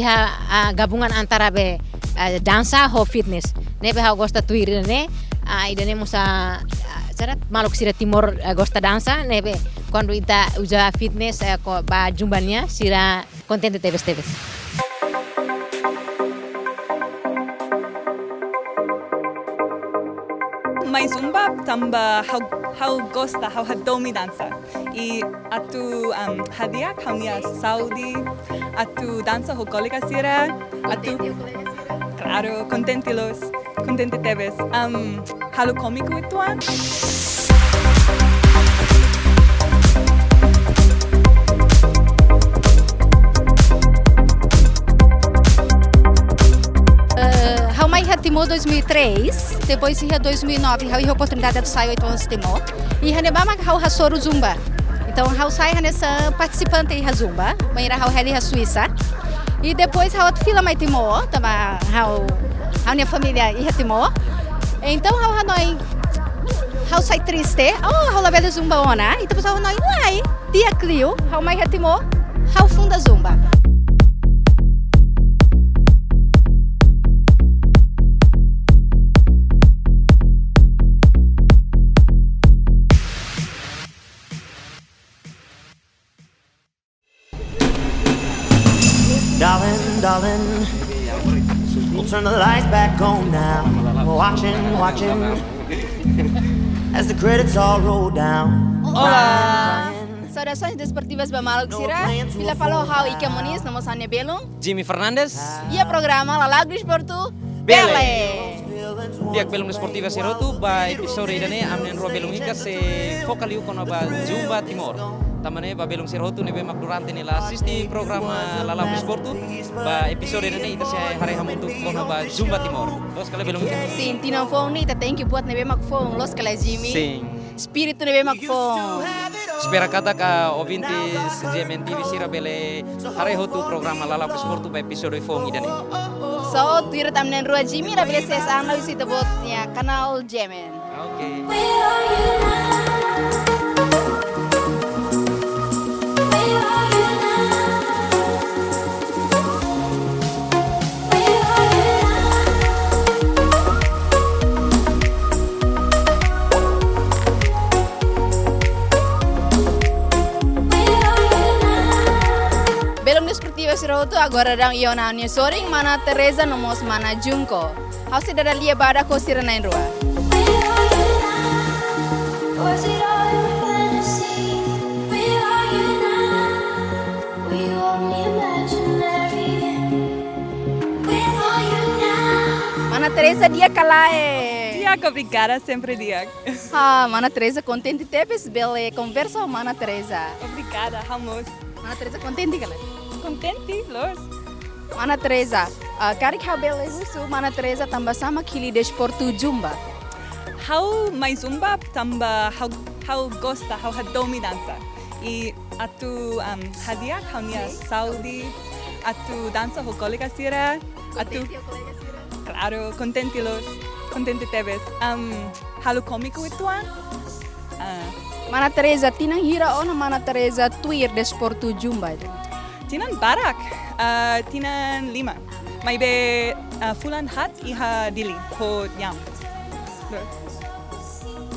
iha gabungan antara dansa ho fitness. Nebe hau gosta tuir ne idane musa cara maluk sira timor gosta dansa nebe quando ita uja fitness ko ba jumbannya sira kontente tebes. Mais zumba tamba how gosta how hadomi dança e atu hadia kaunia Saudi atu dança ho colega sira atu claro contente tebes halo comico ituan Timor 2003, depois ia 2009, eu tive a oportunidade de sair 8 anos de Timor. E eu não soro Zumba. Então eu saí nessa participante de Zumba, mas eu heli a Suíça. E depois eu fila mais Timor, também a minha família ia Timor. Então eu saí triste, eu lá veio Zumba ona, e depois eu não ia dia Clio, eu mais ia Timor, eu funda Zumba. Darling, we'll turn the lights back on now. Watching as the credits all roll down. Olá! Saudações desportivas Bamaluk Sira. Bila falou how Ike Muniz, namo Sanya Belung. Jimmy Fernandes. E a programa Lalag Desporto Bele. Tiak Belung Desportiva Sirotu ba episode idane amnen ro Belung ika se fokaliu kono ba Zumba Timor. Tamane ba Belung Sirotu nebe mak durante ni la assisti programa Lalag Desporto ba episode idane ita se hari hamuntu kono ba Zumba Timor. Los kala Belung ika. Sim, tinang phone ni thank you buat nebe mak phone los kala Jimmy. Sim. Espírito nebe mak phone. Spera kata ka ouvintes GMTV Sira bele hari hotu programa Lalag Desporto ba episode phone idane. So, tuira tamnen rua Jimmy ra bele ses ana isi tebotnya kanal Jemen. Okay. Belum desportivo Siroto agora dang iona nya soring mana Teresa nomos mana Junko. Hau se dada lia bada ko sira nain rua. Was it all in fantasy? Where are you now? Were you only imaginary? Where are you now? Mana Teresa dia kalae. Diak, obrigada sempre Diak. Mana Teresa contente tepes bele conversa mana Teresa. Obrigada, vamos. Mana Teresa contente kala. Contente, los. Mana Teresa, kari kau bele husu mana Teresa tambah sama kili desporto Zumba. How mais zumba tamba how gosta how hadomi dança e atu hadia kaunia Saudi atu dança ho colega sira atu claro contente tebes halo comico ituan Mana Teresa tinang hira ona mana Teresa tuir desporto Zumba. tinan barak tinan lima mai be fulan hat iha dili ho yam.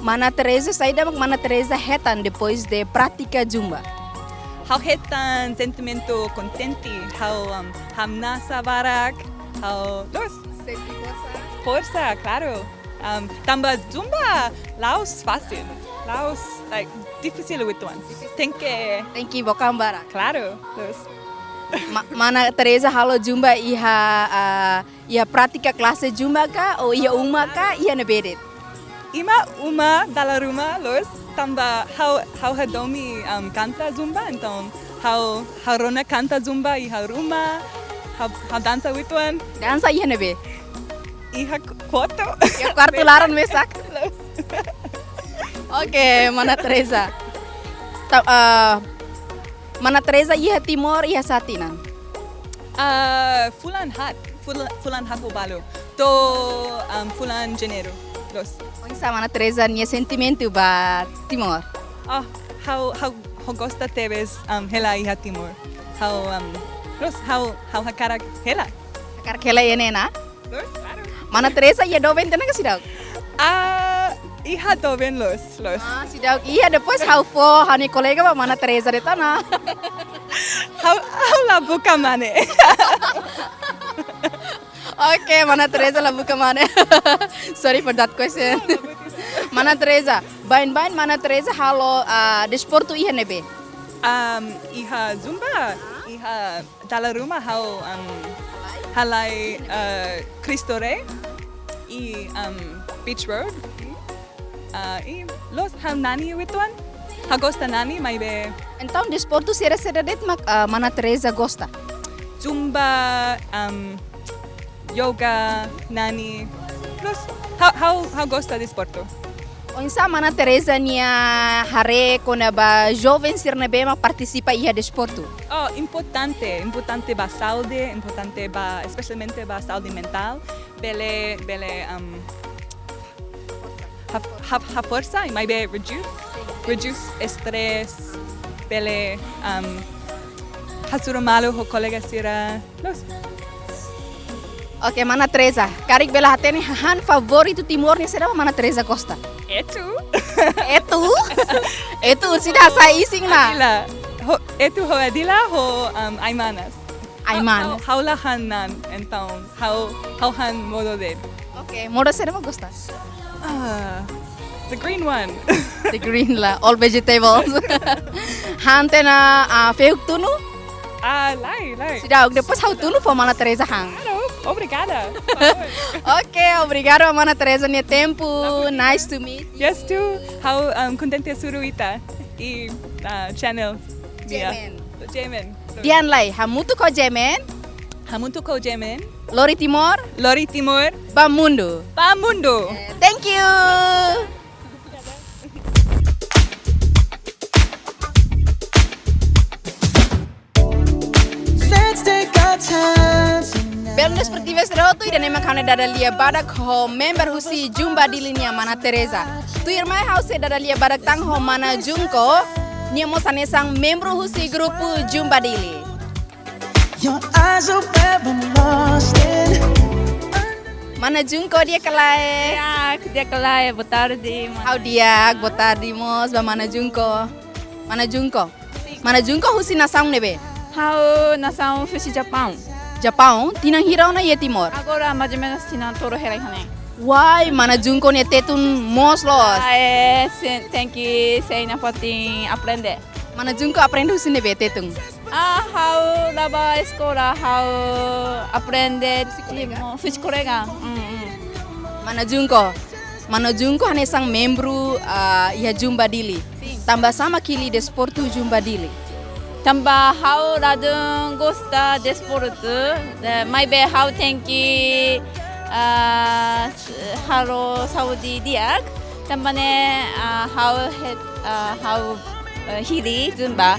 Mana Teresa saída mana Teresa retan depois de prática Zumba. How hetan sentimento contente, how hamnasa barak, how los força, claro. Tamba Zumba, laos fácil, laos like difícil with one. Tem que bokam barak. claro, los. Mana Teresa halo Zumba iha prática classe Zumba ka ou iha uma ka iha nebedet. Ima uma dalla rumah los tamba how hadomi canta Zumba então how Rona canta Zumba e how rumah how dança with one Dansa iha nebe. iha quarto Ya quarto laran mesak. Oke, mana Teresa. Mana Teresa iha Timor iha Satinan. fulan hat o balo to fulan janeiro los. Onsa mana Teresa nia sentimento ba Timor. How gosta tebes hela iha Timor. How Terus how hakarak hela. Akar kela ya nena. Terus claro. Mana Teresa ya doven tenang si Daug. Iha doven los. Si Daug iya depois how fo hani kolega ba mana Teresa de tana. How la buka mane. Oke, mana Teresa lah buka mana. Sorry for that question. Mana Teresa? Bain mana Teresa halo desporto iya nebe. Iha zumba. Iha dalam rumah how halai Cristo Rey. Beach Road. Los how nani wituan. Hagosta nani mai be. Então desporto sera det mak mana Teresa gosta. Zumba, yoga, nani. Plus, how gosta de sporto? O insa mana Teresa nia hare kona ba jovem sirna be mak participa ia desporto. Oh, importante ba saúde, importante ba, especialmente ba saúde mental. Bele, ha força, mai be reduce stress. Bele, hasuro malu ho kolega sira. Los. Oke, mana Teresa? Karik bela hatene han favorito timor ni será mana Teresa Costa. Itu sudah saya ising na. Adila. Itu ho Adila ho Aymanas. Ayman. How la han nan então how han modo de. Oke, modo será mo Costa. The green one. The green lah, all vegetables. Han tena feuk tunu. Lai. Sudah, depois how tunu for mana Teresa hang. Obrigada. Oke, obrigado mana Teresa nia tempo. Nice to meet you. Yes too. How contente suruita e channel. Jemen. Dian lai, hamutu ko jemen. Hamuntu ko Jemen. Lori Timor, Lori Timur. Bamundo. Pamundo. Thank you. Let's take our time tonight. Belum seperti Vesroto dan emang kane dada lia badak ho member husi jumba di linia mana Teresa. Tu irmai house dada lia badak tang ho mana Junko. Nia mo sanesang membro husi grupo jumba dili. Your eyes are where I'm lost in. Mana Junko dia kelai. Dia kelai, boa tarde. How dia, boa tarde mos, ba mana Junko. Mana Junko. Mana Junko husi nasang nebe. How nação fusi Japão. Japão, tinang hirau na ye Timor. Agora mais ou menos tinang toro herai hane. Why mana Junko ne tetun mos los. Thank you, sei na potin aprender. Mana Junko aprende husi nebe tetun. How lava escola, how aprender fusi colega. Mana Junko hanya sang membro ia jumba dili. Tambah sama kili desporto jumba dili. Tambah how radung gosta desporto. Maybe how thank you halo Saudi diak. Tambah ne how hili zumba.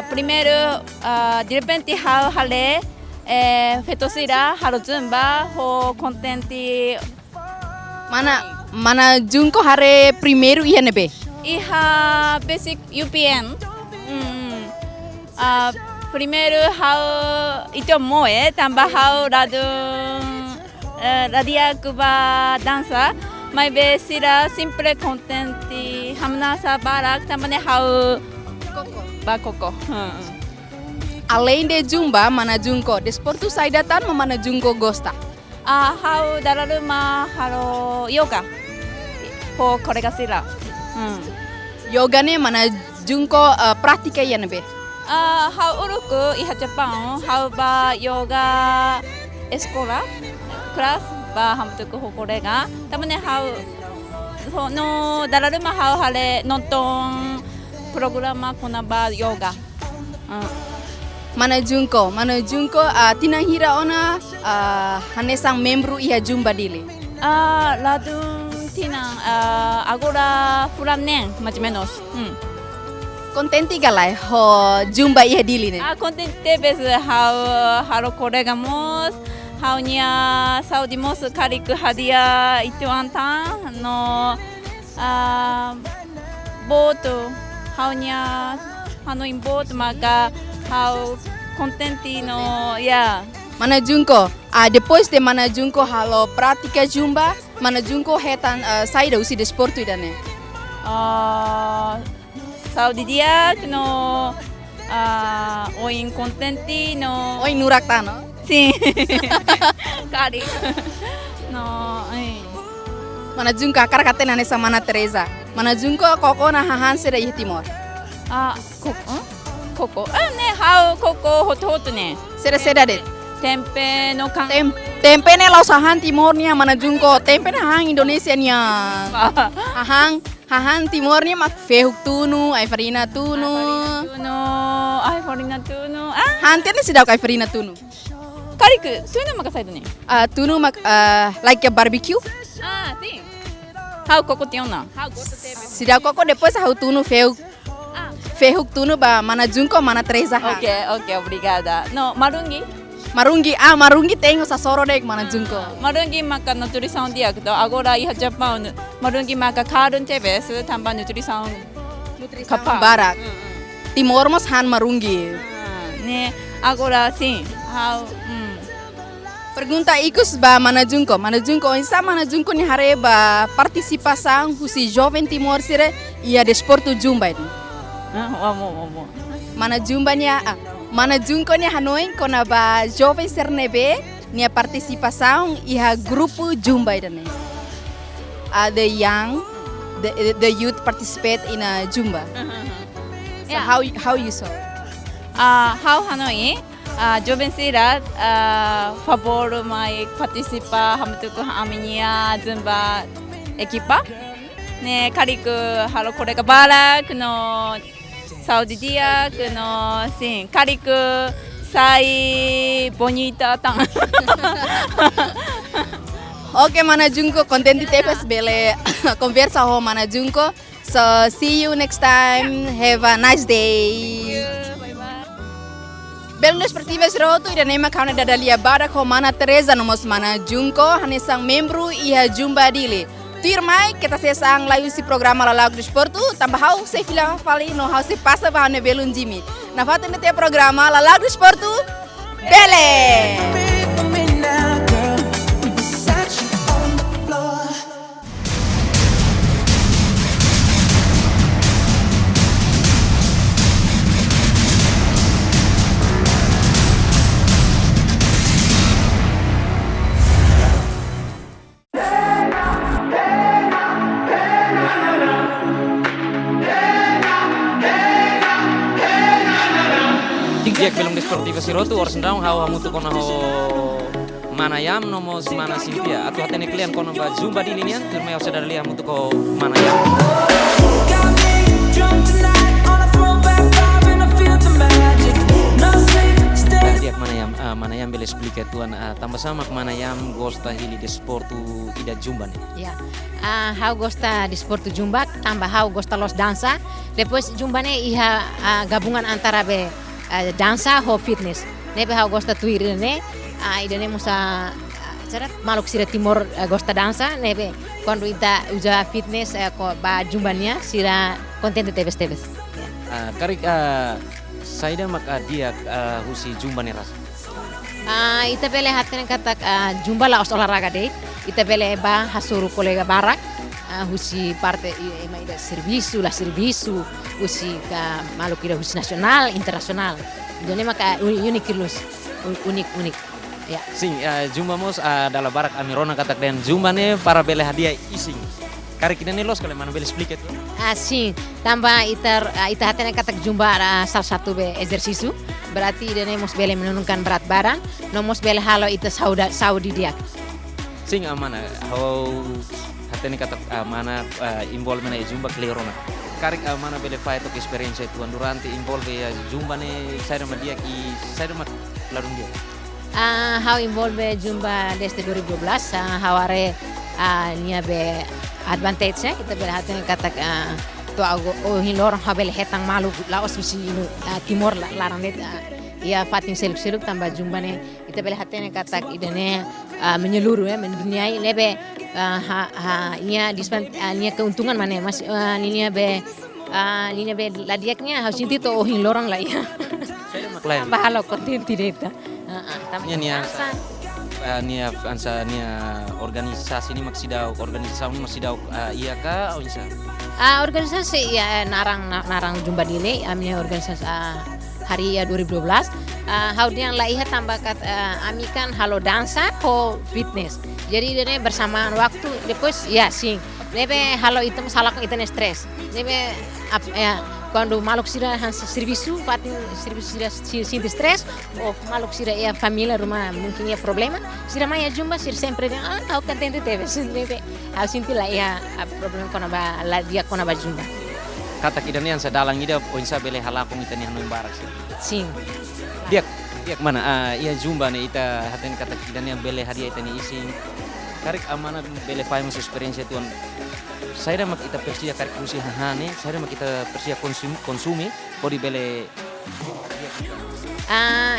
Primeiro, de repente, how hale, fetosira, halo zumba, ho contente. Mana Junko hare primeiro ia nebe. Iha basic UPN. Primeiro, how itu moe, tambah how radia kuba dansa. Mai besira simple contente, hamna sa barak, tambah ne how Bakoko. Além de Jumba, mana Junko, desporto saidatan mana Junko gosta. How dararuma haro yoga. Po kolega sila. Yoga ne mana Junko praktika ya nebe. How uruku iha Jepang, how ba yoga escola class ba hamtuku ho kolega. Tamane how no dararuma how hale nonton programa kunaba yoga. Mana Junko tinang hira ona hanesang membro iha jumba dili. Ladung tinang agora fulanen mais ou menos. Contente galai ho jumba iha dili ne. Contente bes how haro colega mos how nia Saudi mos karik hadia itu antang no boto how nia Hanoi boat maka how contente no, yeah. Mana Junko, depois de Mana Junko halo prática Zumba, Mana Junko hetan saída usi desporto idane. Saudi dia no oin contente no. Oi nurak tano. Sim. Kari. No, Mana Junko akar katena nesa Mana Teresa. Mana Junko koko na hahan sera ih Timor. koko. Ne, how koko hot ne. Sera de. Tempe no kan. Tempe ne lau sahan Timor nia Mana Junko. Tempe na hang Indonesia nia. Hahan Timor nia mak fehuk tunu, ai farina tunu. Farina tunu. Hantene sidaw kai farina tunu. Kariku, tunu makasai ne. Tunu mak like a barbecue. Sim. How koko tiona. How gosto tebe. Sidaw koko depois hau tunu fehuk. Fehuk tunu ba Mana Junko Mana Teresa. Ok, obrigada. No, marungi. Marungi tenho sasoro dek Mana Junko. Marungi maka nutrição dia que agora ia Japão. Marungi maka karun tebes tambah nutrição. Kapal barak. Timor mas han marungi. Ne, agora sim. How Pergunta ikus ba Mana Junko. Mana Junko insa Mana Junko ni hare ba participação husi jovem Timor sire ia desporto Zumba ini. Vamos. Mana Junko ni Hanoi kona ba jovem sernebe nia participação ia grupo Zumba ini. The youth participate in a Zumba. So Yeah. how you saw? How Hanoi jovem sira favor mai participa hamtuku aminia Zumba equipa. Ne kariku halo koreka barak no Saudi dia no sim kariku sai bonita tang. Oke Mana Junko, contente tepes bele conversa ho Mana Junko. So see you next time. Have a nice day. Belo Desportiva Serotu ida nema kauna dadalia barak ho Mana Teresa nomos Mana Junko hanesang membro iha Zumba dile. Tuirmai kita sesang layu si programa Lalago Desporto tambah hau se fila fali no hau se passa ba ne belun jimi. Na fata ne te programa Lalago Desporto Bele. For me now, girl. Got you on the floor. Diak belum desportiva Sirotu or sendang hau hamutu kono ho manayam nomos mana simpia atau hatene klian kono ba Zumba di linian turme sedar lihat hamutu ko manayam. Got me drunk tonight on a throwback vibe and I feel the magic. No sleep, stay. Diak manayam bele explica tuan tambah sama manayam gosta hili desportu ida Zumba nih. Ya, how gosta desporto Zumba, tambah how gosta los dansa. Depois Zumba ne iha gabungan antara be dansa ho fitness. Nebe how gosta tuir ne, idane musa cara maluk sira Timor gosta dansa. Nebe quando ita uja fitness ko ba Zumbanya sira contente tebes. Karik saida mak dia husi Zumba nih ras. Ita bele hatene katak Zumba la os olahraga deh. Ita bele ba hasuru kolega barak. Husi parte ida serviço husi ka maluk ida husi nasional internasional. Jadi maka unik ya. Sing Zumba mos dalam barak amirona katak dan Zumba nih para bele hadiah ising. Karik ini los kalau mana bele explica tu. Sim, tambah ita hatene katak Zumba salah satu be exercício. Berarti ida mos bele menurunkan berat badan, no mos bele halo ita Saudi dia. Sing mana how hatene katak mana involvement e Zumba klerona. Karik mana bele fight to experience tuan durante involve ya Zumba ne saya dia ki saya larung dia. How involve Zumba desde 2012 haware nia be advantage kita bele hatene katak to o hilor habel hetang malu laos usi Timor larang det ya fatin seluk tambah Zumba ne kita bele hatene katak idane menyeluruh ya mendunia lebe nia keuntungan mana mas linia be ladiaknya harus inti to ohin lorong lah ya. lain. tambah halo konten tidak itu. Tambah Nia dansa. nia ansa nia organisasi ini maksida organisasi ini maksida iya kah bisa? Organisasi ya narang jumpa dile amnya organisasi hari ya 2012 how dia laiha tambah kat ami kan halo dansa ho fitness jadi dia bersamaan waktu depois ya sing nebe halo itu masalah itu stres nebe ya quando maluk sira han serviço fatin serviço sira sinti stres ou maluk sira ya família rumah mungkin ya problema sira maya jumpa sira sempre how contente teve nebe how sinti lah ya problema kona ba la dia kona ba jumpa Kata kita nih yang sedalang ida poinsa bele halakong ita nih hanung barak sih. sim Dia mana? Iya jumba nih ita haten kata kita nih yang bele hadiah ita nih ising. Karik amana bele famous experience itu saya dah mak ita persia karik kusi hahane, saya dah mak kita persia konsumi, kodi bele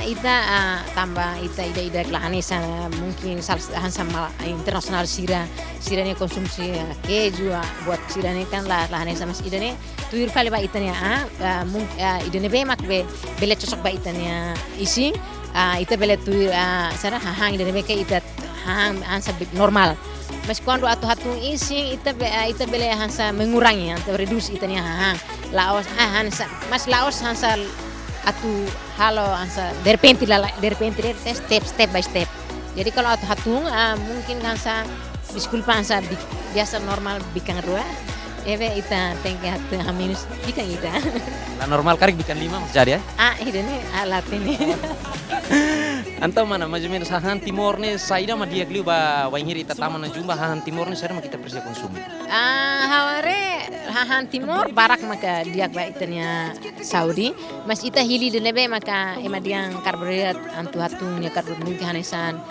ita tambah ida kelahanesan mungkin sama internasional siranya konsumsi keju buat siranya kan lahanesan mas ida nih tuir kali ba itanya ida nih be mak bele cocok ba itanya ising ita bele tuir sana hahang ida nih be ke ita hahang hansa normal mas kuando hatung ising ita bele hansa mengurangi atau reduce itanya hahang laos hansa mas laos hansa atu halo ansa derpenti step by step jadi kalau atu hatung mungkin kansa disculpa ansa biasa normal bikan dua eve ita tengke hatu haminus bikan ita la normal karik bikan 5 jadi ya ini alat ini Antau mana majumen sahan timor nih saya mah dia kliu ba wahir ita taman na jumba hahan timor nih saya mah kita persia konsumi haware hahan timor barak maka dia ba itanya Saudi mas ita hili de lebe maka emadiang karbohidrat antu hatungnya karbohidrat hanesan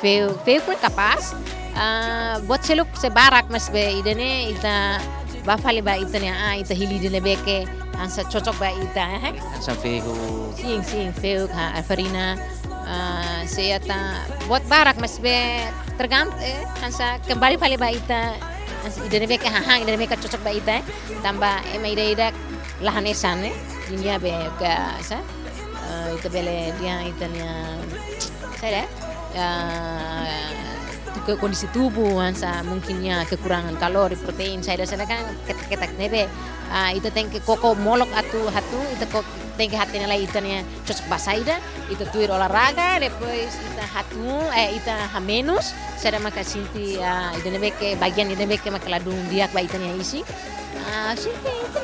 feu pun kapas buat seluk sebarak mas be idene ita bafali ba itanya ita hili de lebe ke ansa cocok ba ita ansa fehu sing feu farina saya buat barak mas be tergantung ansa kembali pali ba ita ida nebe ke hahang ida nebe ke cocok ba ita tambah ida lahanesan dunia be ke sa ita bele dia itanya saya ke kondisi tubuh ansa mungkinnya kekurangan kalori protein saya kan ketak nebe itu tengke koko molok hatu itu kok tengke hatnya lah itanya cocok basaida itu tuir olahraga depois ita hatu ita hamenus saya maka sinti ida nebe ke bagian ida nebe ke makaladung dia ba itanya isi sinti itu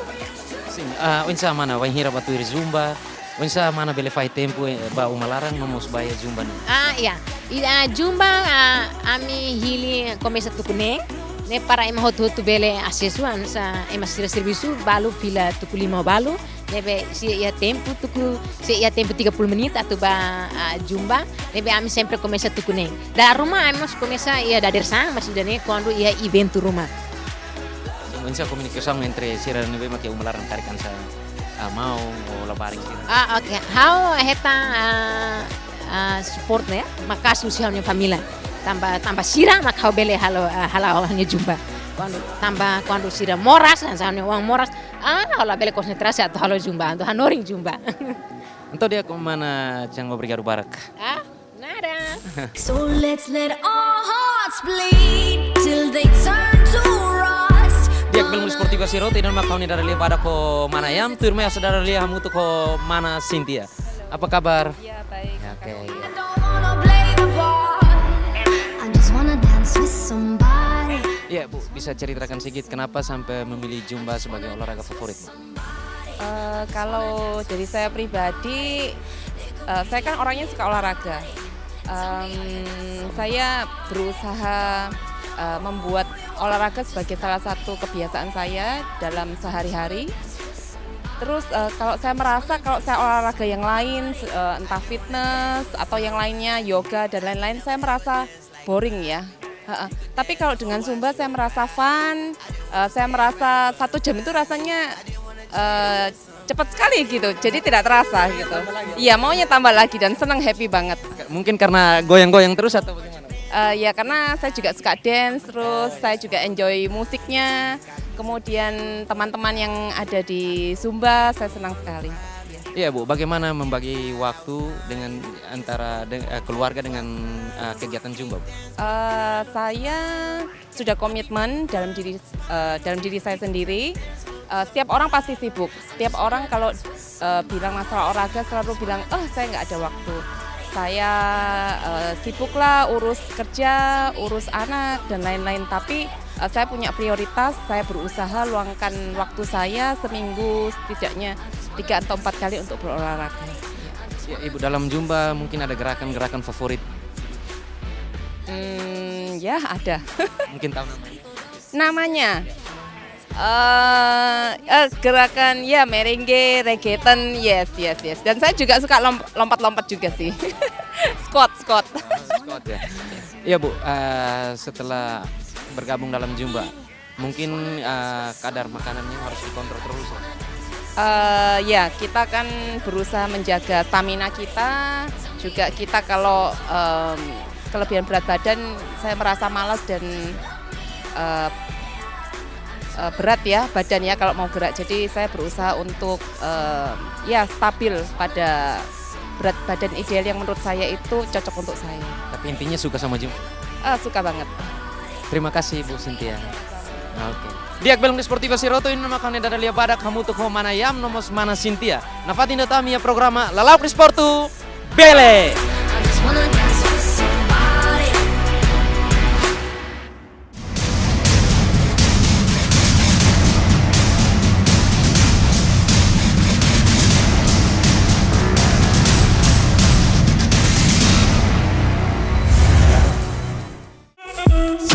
sing unsa mana wahira batuir zumba unsa mana bele fai tempo ba umalarang nomos baya zumba nih iya jumba ami hili komesa tukune ne para ema hotu bele asesuan sa ema sira servisu balu fila tuku 5 balu nebe si ia tempo 30 menit atau ba jumba nebe ami sempre komesa tukune da rumah ami mas komesa ia dader sang mas idane quando ia evento rumah unsa komunikasi entre sira nebe make umalarang tarikan sa mau labaring sira oke how heta support ya maka sosialnya família tambah sira mak kau bele halo hanya jumpa quando sira moras sahamnya uang moras halo bele konsentrasi atau halo jumpa atau hanoring jumpa entah dia kemana jangan obrigado barak nada So let's let our hearts bleed till they turn to rust. dia belum sportiva siro tidak makau ni dari pada ko mana yam turme saudara lihat hamu tu ko mana Cynthia apa kabar Ya baik. oke I don't wanna play the part. I just wanna dance with somebody. ya Bu bisa ceritakan sedikit kenapa sampai memilih jumba sebagai olahraga favorit Kalau dari saya pribadi, saya kan orangnya suka olahraga. Saya berusaha membuat olahraga sebagai salah satu kebiasaan saya dalam sehari-hari. Terus kalau saya merasa kalau saya olahraga yang lain, entah fitness atau yang lainnya, yoga dan lain-lain, saya merasa boring ya. Tapi kalau dengan Zumba saya merasa fun, saya merasa 1 jam itu rasanya cepat sekali gitu, jadi tidak terasa gitu. Iya maunya tambah lagi dan senang happy banget. mungkin karena goyang-goyang terus atau bagaimana Ya karena saya juga suka dance, terus saya juga enjoy musiknya. Kemudian teman-teman yang ada di Zumba saya senang sekali. Iya Bu, bagaimana membagi waktu dengan antara keluarga dengan kegiatan Zumba Bu? Saya sudah komitmen dalam diri saya sendiri. Setiap orang pasti sibuk. Setiap orang kalau bilang masalah olahraga selalu bilang, saya nggak ada waktu. Saya sibuklah urus kerja, urus anak dan lain-lain. Tapi saya punya prioritas. Saya berusaha luangkan waktu saya seminggu setidaknya 3 atau 4 kali untuk berolahraga. Ya, Ibu dalam Zumba mungkin ada gerakan-gerakan favorit? Ya ada. Mungkin tahu namanya? Namanya gerakan ya merengue, reggaeton, yes. Dan saya juga suka lompat-lompat juga sih. Squat. Squat ya. Iya Bu, setelah bergabung dalam Zumba, mungkin kadar makanannya harus dikontrol terus ya? Ya, kita kan berusaha menjaga stamina kita. Juga kita kalau kelebihan berat badan, saya merasa malas dan berat ya badan ya kalau mau gerak. Jadi saya berusaha untuk stabil pada berat badan ideal yang menurut saya itu cocok untuk saya. Tapi intinya suka sama Zumba? Suka banget. Terima kasih Bu Cynthia. Oke. Diak belum Sportiva Siroto ini nama kami dari Badak kamu tuh mana yam nomos mana Cynthia. Nafatin datami ya programa Lalap Sportu Bele.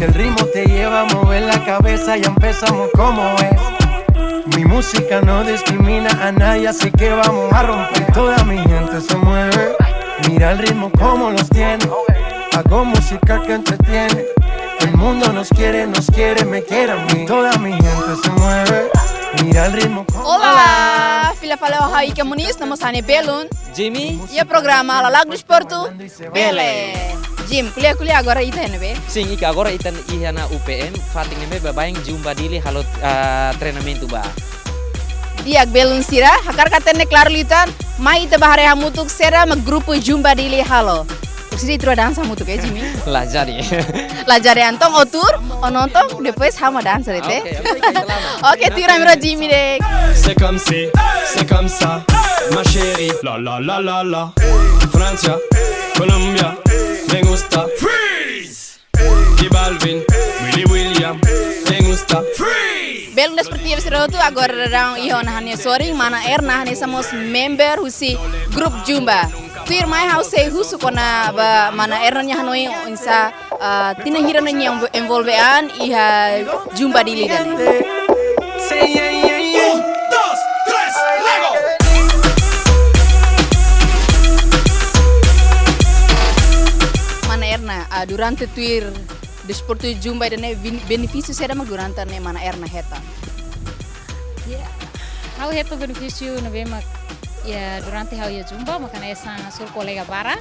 Si el ritmo te lleva a mover la cabeza, ya empezamos como es. Mi música no discrimina a nadie, así que vamos a romper. Toda mi gente se mueve, mira el ritmo como los tiene. Hago música que entretiene. El mundo nos quiere, me quiere a mí. Toda mi gente se mueve, mira el ritmo como... Olá, filha falou Raíka Muniz, estamos aqui Belun. Jimmy. E o programa La Lago Esportu Bele. Jim, kuliah agora ita be. Sim, ika agora itan ihana UPM, fating neme babayang Zumba dili halo treinamento ba. Diak Belun sira, hakar katene claro litan, mai ita bahare hamutuk sera ma grupo Zumba dili halo. Sidi trua dança muito que Jimmy. Lah jadi. Lah jare antong otur, onontong depois hama dança rete. Oke, tira miro Jimmy dek. C'est comme ça, ma chérie. La la la la la. Francia, Colombia, me gusta. Freeze. J Balvin, Willy William, me gusta. Freeze. Belum Sportiva Siroto agora rang ihon hanya sorry mana erna hanya samos member husi grup Zumba. Tuir mai house husu kona ba mana erna nya hanoi insa tina hirana nya envolvean iha Zumba di lidan. Say yeah, yeah, yeah. 1, 2, 3, Lego. Mana erna durante tuir desporto Zumba dane benefício será mag durante ne mana erna heta. Ya, hau heto benefício na bema ya durante hau ya Zumba makana essa sur colega bara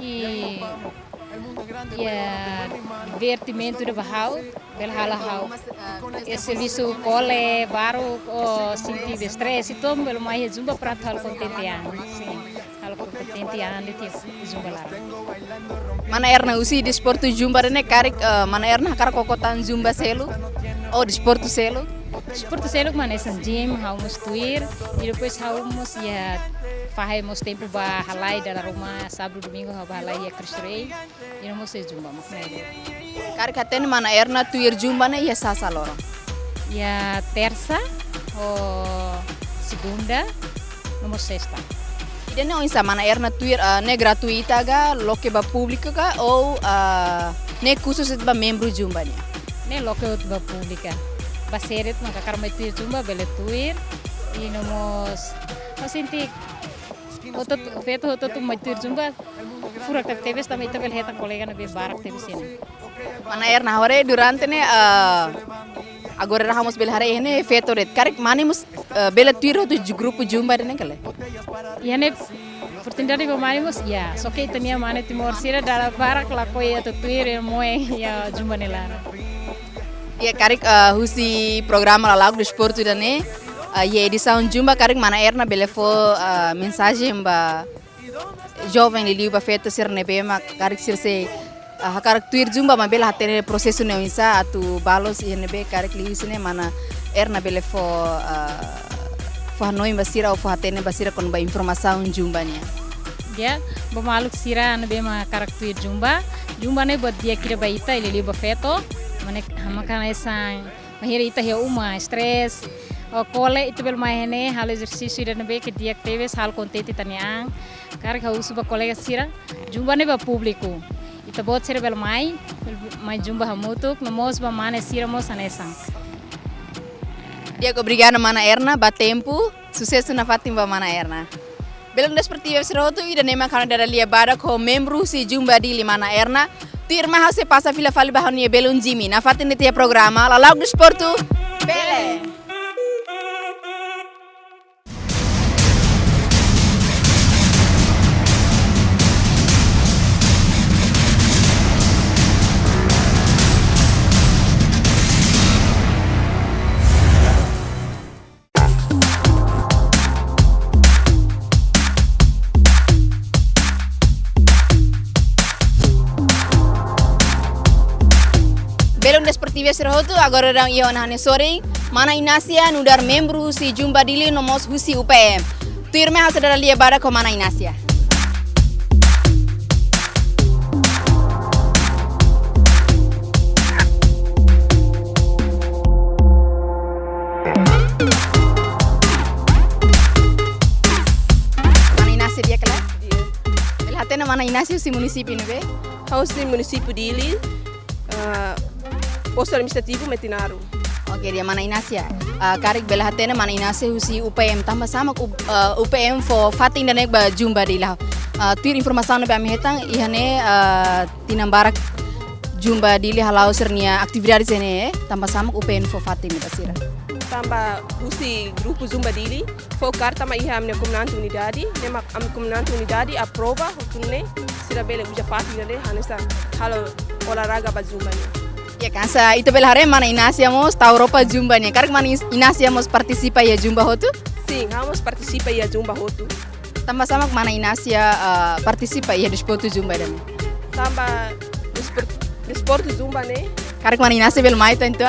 e ya divertimento de bahau bel hala hau e serviço cole baru sentir estresse e todo bel mai Zumba para hal contentian sim hal contentian de Zumba lá. Mana erna usi desporto Zumba dane karik mana erna hakar kokotan Zumba selo ou desporto selo. Desporto selo mana essa gym hau mus tuir e depois hau mus ya fazemos tempo ba halai da rumah sábado domingo hau ba halai ya Cristrei e não sei Zumba makna. Karik haten mana erna tuir Zumba ne ya sasa loro. Ya terça ou segunda, no sexta. Dene o insa mana erna tuir ne gratuita ga loke ba público ga ou ne khusus ba membro Zumba nya. Ne loke ba pública. Ba seret maka karma tuir Zumba bele tuir e nomos senti otot feto otot mai tuir Zumba fura teve também teve heta colega na be barak teve sini. Mana erna hore durante ne agora rahamos bel hare ne feto ret karik manimus bele tuir tu grupo Zumba dene kale. Yane oportunidade ba manimus ya so que tenia mane timor sira dala barak la koya to tuir moe ya Zumba ne lara. Ya karik husi programa La Lago Esportu dane Ye edição Jumba karing mana erna belefo mensagem ba jovem liliu ba feto sir nebe ma karik sir se hakarak tuir Jumba ma bela hatere prosesu ne isa atu balos ye nebe karik liu sine mana erna belefo fahanoi basira o fahatene basira kon ba informação Jumba nia. Dia bamaluk sira nebe ma karak tuir Jumba ne bot dia kira ba ita liliu ba feto mane hamakana sang mahira ita ya uma stress kole itu bel mahene hal exercício ida nebe que dia teve hal contente taniang kar ka usuba colega sira Jumba ne ba público ita bot sira bel mai Jumba hamutuk no mos ba mane sira mos anesang. Dia obrigada mana Erna ba tempo sucesso na Fatima mana Erna. Belum desportivo seroto ida nema kana dara lia bada ko membro si Jumba di mana Erna. Tirma hase passa fila fali bahania belum Jimmy na Fatima tia programa la lago desporto bele. Belum desportivo seroto agora orang ion hane sore mana Inasia nudar membro si Jumba dili nomos husi UPM. Tirme hasa dara lia bara ko mana Inasia. Mana Inasia dia kala? Dia. Hatena mana Inasia si município nebe? House di município dili. Posto administrativo Metinaro. Oke, dia mana Inasia. Karik bela hatena mana Inasia husi UPM tambah sama UPM fo fating dan ba Jumba di lah. Tuir informasi na kami hetang ihane tinambarak Jumba di halau sernia aktividades ini tambah sama UPM fo fating ni basira. Tambah husi grupo Jumba dili fo karta ma iham ne comandante unidade, nema am comandante unidade aprova hutunne sira bele uja fating ne hanesa halo olahraga ba Jumba ni. Ya kan, itu belahare mana Inasia mos tahu Europa Jumba nih. Karena mana Inasia mos partisipa ya Jumba hotu? Sim, vamos participa ya Jumba hotu. Tambah sama mana Inasia partisipa ya desporto Jumba dan. Tambah desporto Jumba nih. Karena mana Inasia bel mai tentu.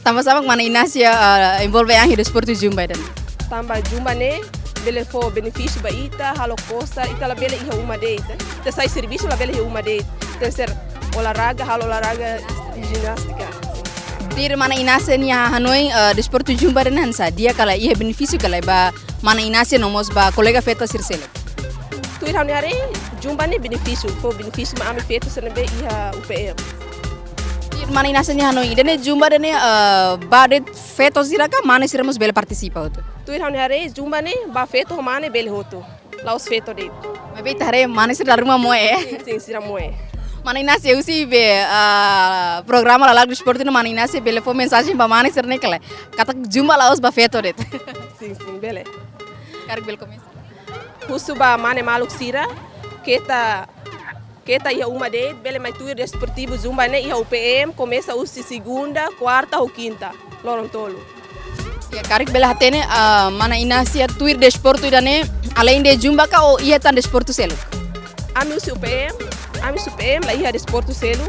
Tambah sama mana Inasia envolve yang desporto Jumba dan. Tambah Jumba nih bele fo benefício ba ita halo costa ita la bele iha uma deita. Te sai serviço la bele iha uma deita. Tercer olahraga, hal olahraga ginástica. Tir mana Inasia ni Hanoi desporto Jumba dan hansa dia kala ia benefício kala ba mana Inasia nomos ba kolega feta sirsele. Tuir hani hari Jumba ni benefício, fo benefício ma ami feta sene be iha UPM. Tir mana Inasia ni Hanoi dene Jumba dene badet feto siraka mana siramos bele participa hoto. Tuir hani hari Jumba ni ba feto mana bele hoto. Laos feto de. Mabe tare mana sir rumah moe. Sim, sira moe. Mana Inasia usi be programa la lago desporto no mana Inasia bele fo mensagem ba mana sir nekala. Kata Jumba laos ba feto det. Sim, bele. Karik bel começa. Husu ba mana maluk sira kita ia uma de bele mai tuir desportivo Jumba ne ia UPM começa usi segunda, quarta ou quinta. Lorong tolo. Ya karik bela hatene mana Inasia tuir desporto idane além de Jumba ka o ia tan desporto selo. Ami usi UPM la ia desporto selo.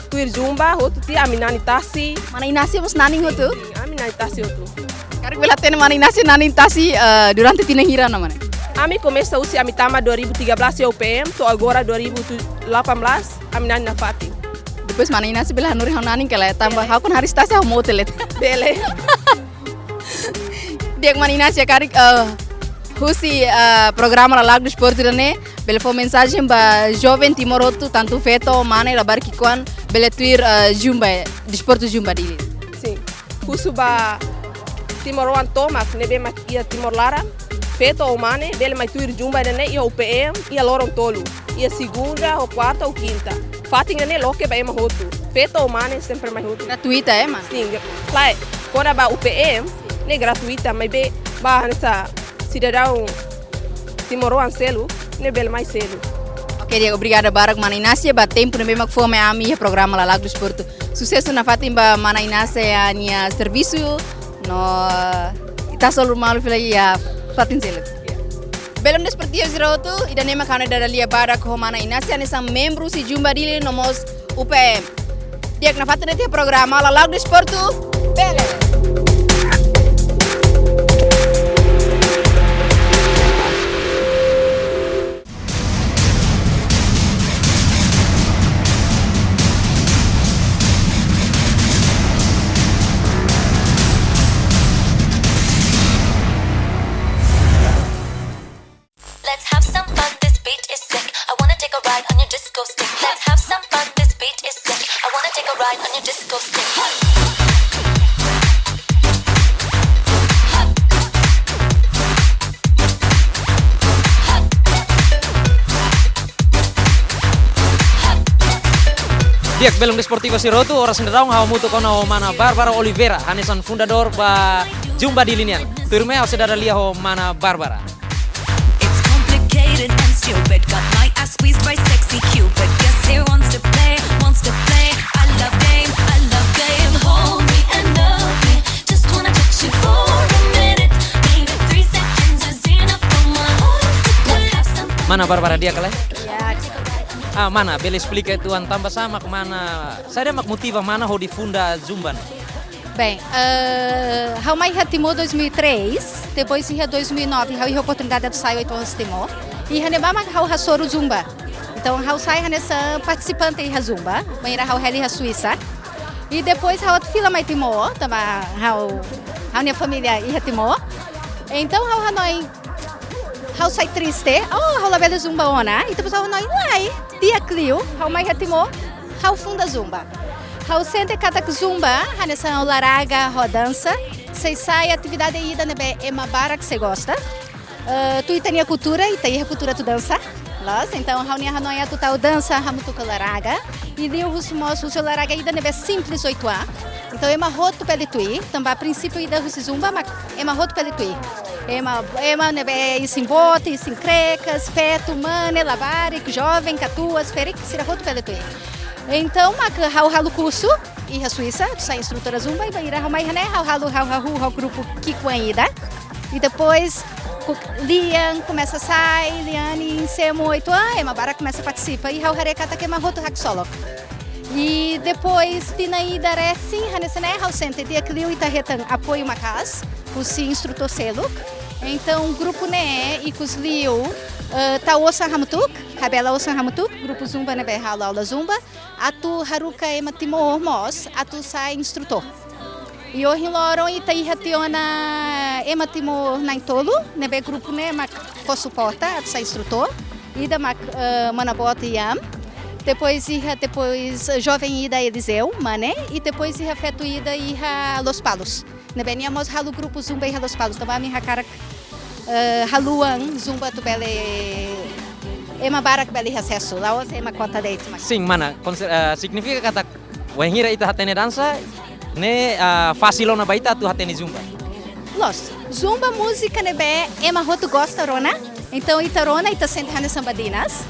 Tuir Jumba hotu ti ami nani tasi. Mana Inasia mus nani hotu? Ami nani tasi hotu. Karik bela hatene mana Inasia nani tasi durante tinahira namanya. Ami começa usi ami tama 2013 ya UPM, to agora 2018 ami nani na Fatim. Depois mana Inasia bela hanuri hanani kala tambah hakun haris tasi ha motelet. Bele. Dia mana Inasia karik husi programa la lago desporto idane bele fo mensagem ba jovem timoroto tanto feto mana la barkikuan bele tuir Jumba desporto Jumba dili. Sim. Husu ba timoroan tomak nebe mak ia timor lara feto o mane bele mai tuir Jumba idane ia UPM ia lorong tolu ia segunda ou quarta ou quinta. Fating idane loke ba ema hotu. Feto o mane sempre mai hotu. Gratuita man. Sim. Claro. Quando ba UPM ne gratuita mas be ba nessa cidadão timoroan selo ne bel mai selo. Ok, Diego, obrigada barak mana Inasia ba tempo nebe mak fome ami programa la lago desporto. Sucesso na Fatim ba mana Inasia nia serviço no Kita selalu malu pila ya fatin sila. Belum seperti Zerotu, ida nema kana dara lia bara ko mana inasi anesa membro si Zumba dili nomos UPM. Dia kena fatin dia programa la lago desporto. Bele. Let's have some fun, this beat is sick. I wanna take a ride on your disco stick. Let's have some fun, this beat is sick. I wanna take a ride on your disco stick. Diak belum Desportivo Zerotu ora senderang hau mutu kono mana Barbara Oliveira hanesan fundador ba Zumba di linian. Turme hau sedara lia ho mana Barbara. Complicated and stupid. Got my ass squeezed by sexy Cupid. Guess he wants to play, wants to play. I love game, hold me and love me. Just wanna touch you for a minute. Maybe 3 seconds is enough for my heart to quit. Mana Barbara dia kale? Ya, Mana? Bele explica tuan tambah sama que mana. Saya mak motiva mana ho di funda Zumba. Bem, Raul Maia Timor 2003, depois em 2009, Raul a oportunidade de sair 8 anos de Timor. E Hanebama Raul Hassoro Zumba. Então, Raul sai nessa participante em Zumba, banheira Raul Heli a Suíça. E depois Raul fila mais Timor, também Raul minha família em Timor. Então, Raul Hanoi, Raul sai triste, Raul a bela Zumba ona. E depois Raul Hanoi, lai, dia Clio, Raul Maia Timor, Raul funda Zumba. Raul sente cada Zumba, nessa laraga, rodança, se sai atividade ida nebe ema bara que você gosta. Tu itania cultura, itaí a cultura tu dança. Então Raul nia hanoia tu tal dança, ramu tu laraga. E deu o seu laraga ida nebe simples 8a. Então ema roto pele tui, também a princípio ida o Zumba, mas ema roto pele tui. Ema nebe isso em bote, isso em crecas, feto, mane, lavare, jovem, catuas, feric, sira roto pele tui. Então, Raul Halu curso e a Suíça, tu sai instrutora Zumba e vai ir a Raul né? Raul grupo Kikuanida. E depois Lian começa a sair, Liane em Semo 8 anos, uma bara começa a participar e Raul Harekata que é uma rota solo. E depois Tinaída Ressin, Hanessa né? Raul sente dia que Liu Itaretan apoio uma casa, o instrutor selo. Então, o grupo né e os Liu tá osa Hamutuk, Rabela osa Hamutuk, grupo Zumba né Raul aula Zumba. Atu Haruka ema Timor mos, atu sai instrutor. E hoje loron ita ihationa ema Timor na Intolo, nebe grupo né mak ko suporta, atu sai instrutor. Ida mak manabota iam. Depois jovem ida Eliseu, mané, e depois iha feto ida iha Los Palos. Nebe niamos halu grupo Zumba iha Los Palos, também mi hakara haluan Zumba tu bele ema barak beli acesso, lá você ema conta deito. Sim, mana, significa kata wengira ita hatene dança, ne facilona baita tu hatene Zumba. Los, Zumba música nebe ema roto gosta rona, então itarona ita sente hane sambadinas,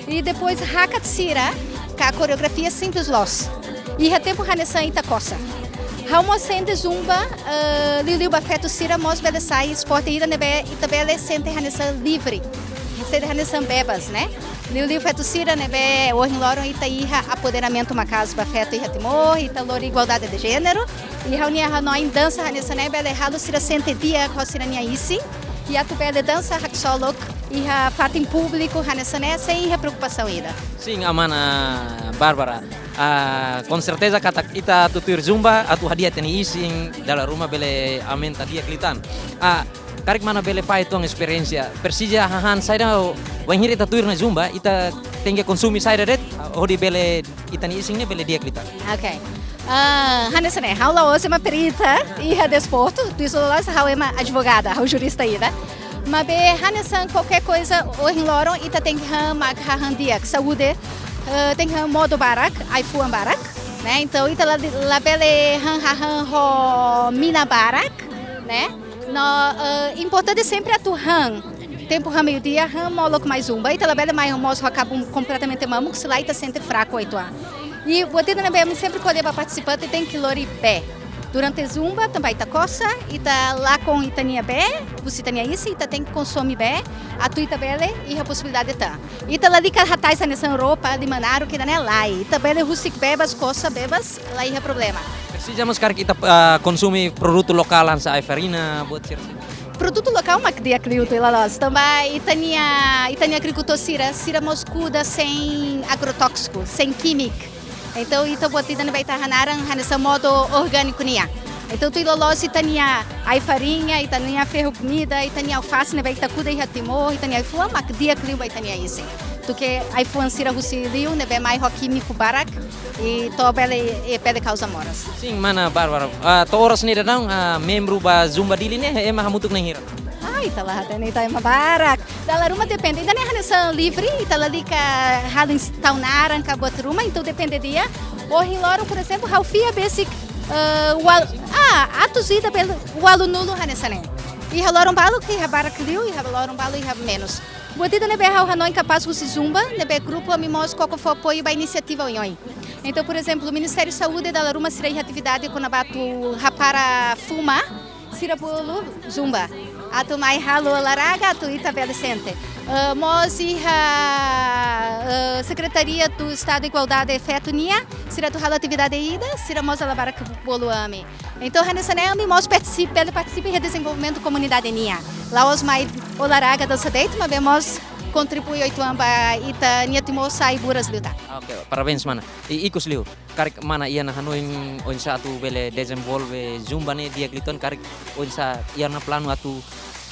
e depois hakatsira, que a coreografia simples los. E ha tempo hane san ita coça. Haumo sente Zumba, liliu bafeto sira mos bele sai esporte ida nebe ita bele sente hane san livre. Sede hanesan bebas, né? Liu feto sira nebe o loron ita iha apoderamento uma casa ba feto iha Timor, ita lori igualdade de gênero. E raunia hanoi dança hanesan nebe ele halo sira sente dia ko sira nia isi. E a tubele dança haksolok iha fato em público hanesan né sem iha preocupação ida. Sim, amana Barbara. Com certeza kata ita tutur Zumba atu hadia teni isi dalam rumah bele amenta dia klitan. Karik mana bele pai tuang experiência. Persija hahan saya wanghiri ita tuir na Zumba ita tenge konsumi saya red hodi bele itani isingnya bele dia klita. Ok. Hanessa né, Raul Laos é uma perita e a desporto, tu isso lá Raul é uma advogada, Raul jurista aí, né? Mas be Hanessa qualquer coisa o loron ita tem que dia saúde, tem que modo barak, iPhone barak, né? Então ita la bele ho mina barak, né? No, importante sempre a tu tempo meio dia molo com mais Zumba e ela bela mais moço acaba completamente mamo que se lá ita sente fraco aí tu. E o tempo na sempre colher para participante tem que lori pé. Durante zumba também ita coça, ita lá com itania bé, você tania isso, ita tem que consumir bé, a tu ita bele e a possibilidade tá. Ita lá de carratais nessa roupa de manaro que não é lá, ita bele rusik bebas coça bebas, lá é problema. Precisamos sekarang kita konsumi produto lokal sa farina buat sir. Produto local mak dia kriuto ilalos. Também itania agricultor sira moscuda sem agrotóxico, sem químico. Então ita buat ita vai tahanarang nessa modo orgânico nia. Então tu ilalos itania ai farinha, itania ferro comida, itania alface ne vai takuda e timor, itania fua mak dia kriu vai itania isso. Tu que ai fuan sira rusiliu ne be mai químico barak e to bele e pede causa moras. Sim, mana Barbara. To oras ni danang membro ba Zumba dili ne mahamutuk na hira. Ai, tá lá, tem tá barak. Da ruma depende, ainda nem a livre, tá lá de cá, hal instaunaram acabou a ruma, então depende dia. O hiloro, por exemplo, halfia basic, atuzida pelo o aluno hanessa né. E haloram balo que barak liu e haloram balo e menos. Botida nebe hal hanoi capaz de zumba, nebe grupo amimos coco for apoio ba iniciativa oi. Então, por exemplo, o Ministério da Saúde da Laruma será atividade com abatu rapara fuma, sira polo zumba. Atu mai halo laraga atu ita adolescente. Mosi a Secretaria do Estado de Igualdade e Feto nia, sira tu halo atividade ida, sira mos alabara polo ame. Então, nessa nome mos participa em desenvolvimento da comunidade nia. Lá os mai olaraga dança deito, mas vemos contribui 8 amba ita niatimo sai buras luta. Okay, parabéns mana. Ikus liu. Karik mana ia na hanoin onsa atu bele desenvolve Zumba ne dia gliton karik onsa ia na plano atu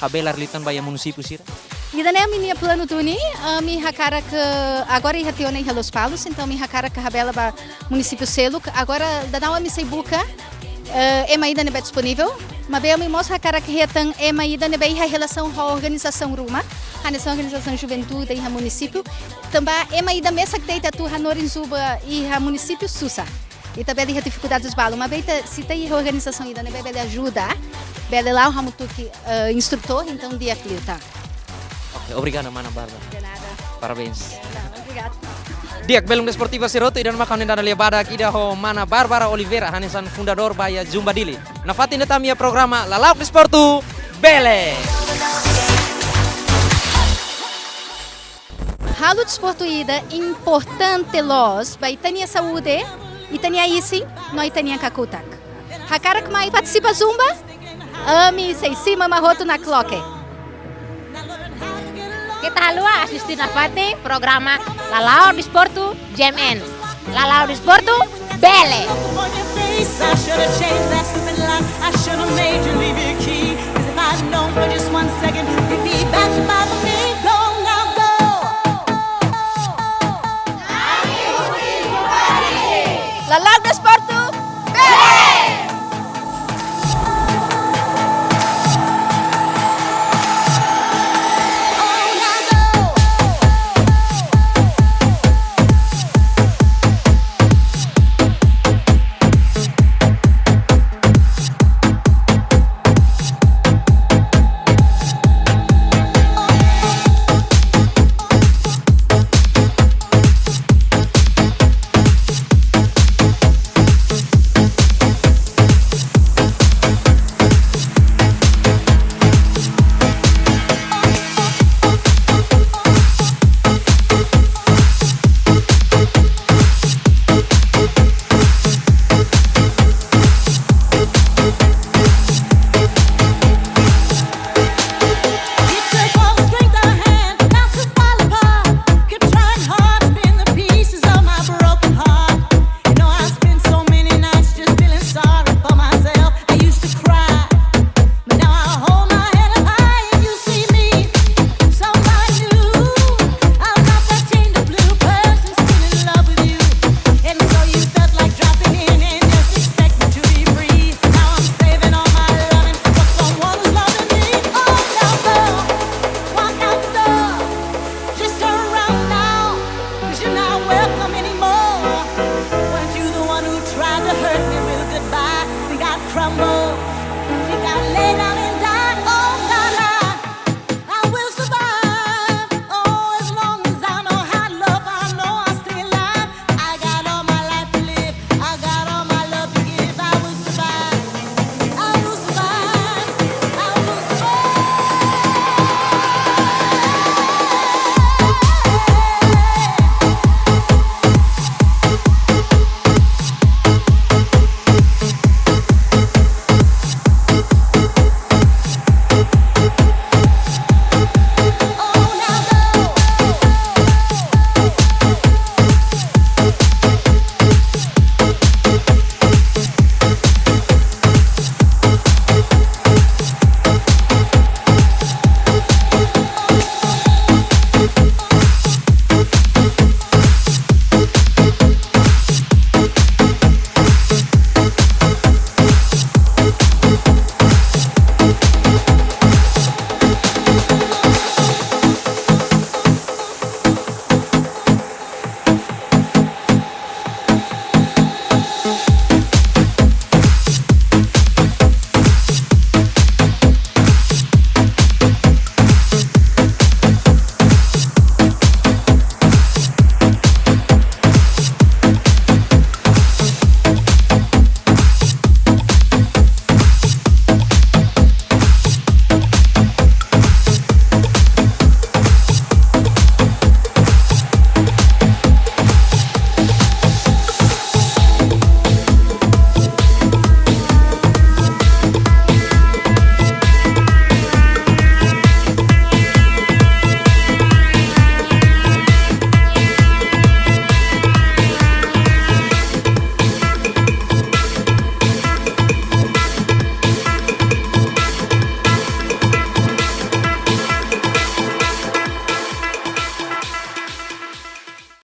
habelar liton ba ya município sira. Ida né minha plano tuni, mi hakara que agora ia tione em Los Palos, então mi hakara que habela ba município selo, agora da não me sei buca. Ema ida nebe disponível, mas bem me mostra cara que retan ema ida nebe a relação com a organização Ruma, a organização Juventude e a município, também ema ida mesa que deita tu Hanorin Zuba e a município Susa. E também a dificuldades balo, mas bem se tem a organização ida nebe ele ajuda, bele lá o hamutuki instrutor, então dia que tá. Okay, obrigado mana Barbara. De nada. Parabéns. Obrigado. Diak belum Desportiva Siroto idan makan dan dalia badak ida ho mana Barbara Oliveira hanesan fundador baya Zumba Dili. Na fatin tamia programa Lalauk Desportu Bele. Halo desporto ida importante los ba itania saúde, itania isi, no itania kakutak. Hakara que mai participa Zumba, ami sei cima maroto na cloque. Kita halua assistir na fate programa Lalau Desporto JMN. Lalau Desporto Bele. Lalau Desporto Bele. crumble.